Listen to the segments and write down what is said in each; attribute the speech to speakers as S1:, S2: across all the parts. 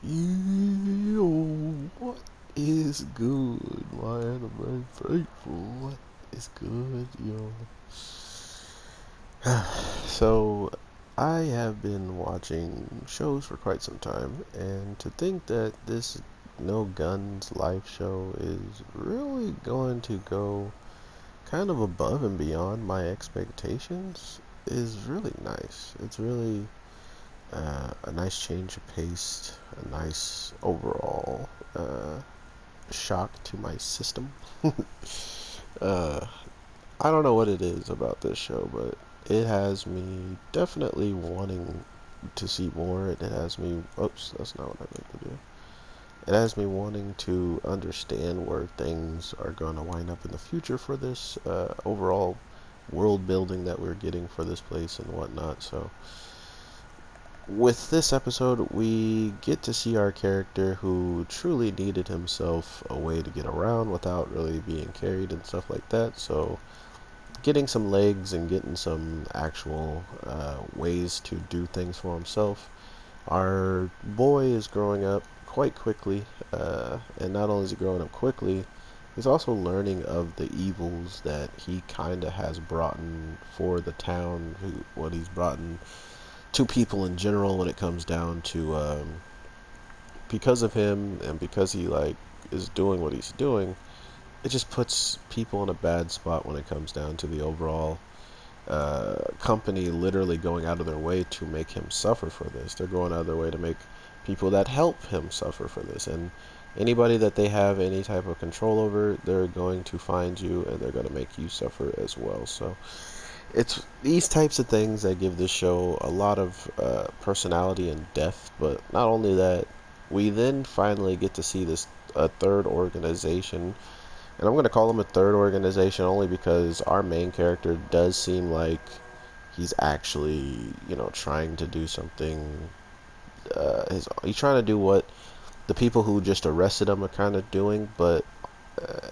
S1: Yo, what is good, my anime faithful? What is good, yo? So, I have been watching shows for quite some time, and to think that this No Guns live show is really going to go kind of above and beyond my expectations is really nice. It's really a nice change of pace, a nice overall shock to my system. uh, I don't know what it is about this show, but it has me definitely wanting to see more. It has me. Oops, that's not what I meant to do. It has me wanting to understand where things are going to wind up in the future for this overall world building that we're getting for this place and whatnot. So with this episode, we get to see our character who truly needed himself a way to get around without really being carried and stuff like that. So, getting some legs and getting some actual ways to do things for himself. Our boy is growing up quite quickly, and not only is he growing up quickly, he's also learning of the evils that he kind of has brought in for the town, what he's brought in to people in general when it comes down to because of him and because he like is doing what he's doing, it just puts people in a bad spot when it comes down to the overall company literally going out of their way to make him suffer for this. They're going out of their way to make people that help him suffer for this, and anybody that they have any type of control over, they're going to find you and they're going to make you suffer as well. So it's these types of things that give this show a lot of personality and depth. But not only that, we then finally get to see this a third organization, and I'm going to call them a third organization only because our main character does seem like he's actually, trying to do something. He's trying to do what the people who just arrested him are kind of doing, but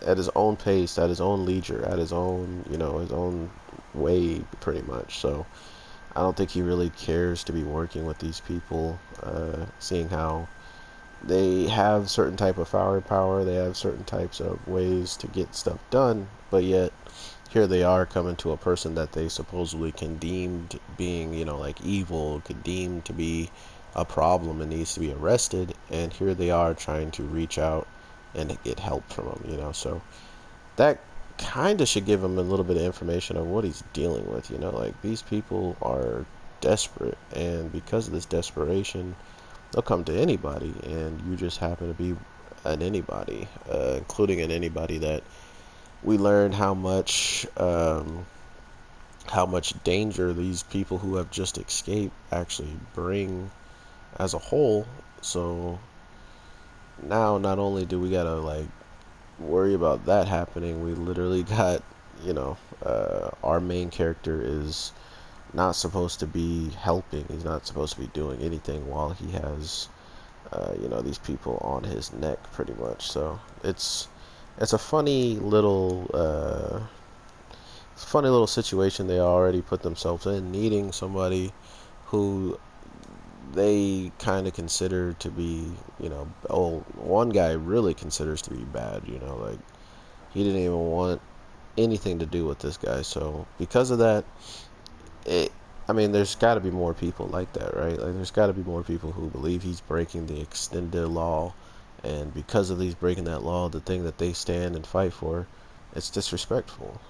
S1: at his own pace, at his own leisure, at his own, his own way, pretty much. So I don't think he really cares to be working with these people, seeing how they have certain type of firepower, they have certain types of ways to get stuff done, but yet here they are coming to a person that they supposedly condemned being, like evil, condemned to be a problem and needs to be arrested, and here they are trying to reach out and get help from him, so that kind of should give him a little bit of information on what he's dealing with. Like these people are desperate, and because of this desperation, they'll come to anybody, and you just happen to be an anybody, including an anybody that we learn how much danger these people who have just escaped actually bring as a whole. So now, not only do we gotta like worry about that happening, we literally got, our main character is not supposed to be helping. He's not supposed to be doing anything while he has, these people on his neck, pretty much. So it's a funny little situation they already put themselves in, needing somebody who they kind of consider to be, one guy really considers to be bad. Like he didn't even want anything to do with this guy. So because of that, it, I mean, there's got to be more people like that, right? Like, there's got to be more people who believe he's breaking the extended law, and because of he's breaking that law, the thing that they stand and fight for, it's disrespectful,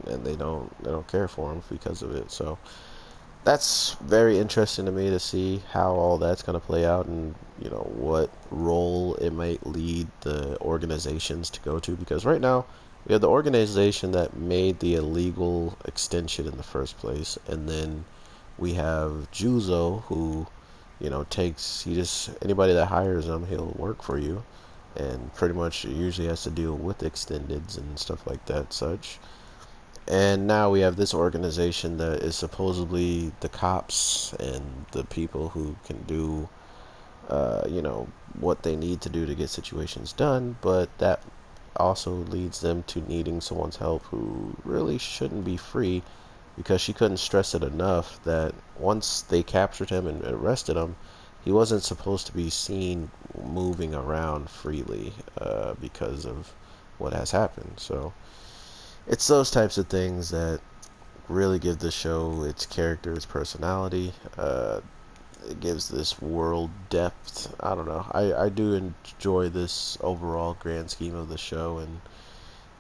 S1: and they don't care for him because of it. So that's very interesting to me to see how all that's going to play out, and what role it might lead the organizations to go to, because right now we have the organization that made the illegal extension in the first place, and then we have Juzo, who takes he just anybody that hires him, he'll work for you, and pretty much usually has to deal with extendeds and stuff like that such. And now we have this organization that is supposedly the cops and the people who can do, what they need to do to get situations done, but that also leads them to needing someone's help who really shouldn't be free, because she couldn't stress it enough that once they captured him and arrested him, he wasn't supposed to be seen moving around freely because of what has happened. So it's those types of things that really give the show its character, its personality. It gives this world depth. I don't know. I do enjoy this overall grand scheme of the show, and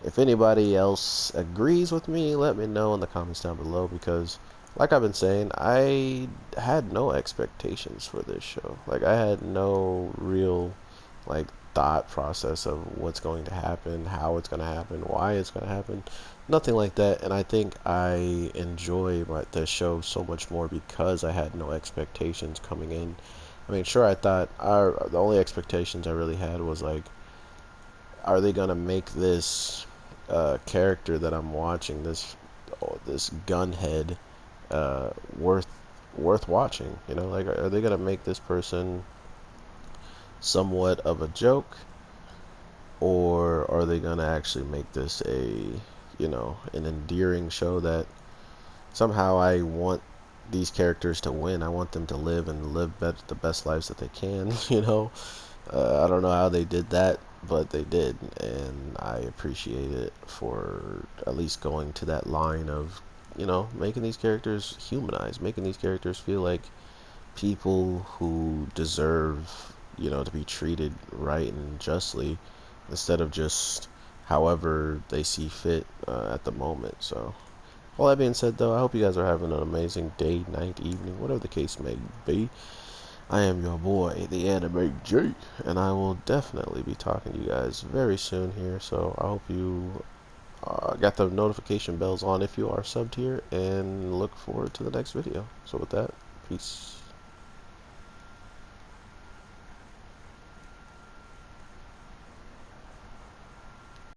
S1: if anybody else agrees with me, let me know in the comments down below because, like I've been saying, I had no expectations for this show. Like, I had no real, like, thought process of what's going to happen, how it's going to happen, why it's going to happen. Nothing like that. And I think I enjoy the show so much more because I had no expectations coming in. I mean, sure, I thought the only expectations I really had was like, are they gonna make this character that I'm watching, this gunhead, uh, worth worth watching? You know, like, are they gonna make this person somewhat of a joke, or are they gonna actually make this an endearing show that somehow I want these characters to win? I want them to live and live the best lives that they can. I don't know how they did that, but they did, and I appreciate it for at least going to that line of, making these characters humanized, making these characters feel like people who deserve, to be treated right and justly instead of just however they see fit at the moment. So, all that being said, though, I hope you guys are having an amazing day, night, evening, whatever the case may be. I am your boy, the Anime J, and I will definitely be talking to you guys very soon here. So I hope you got the notification bells on if you are subbed here, and look forward to the next video. So with that, peace.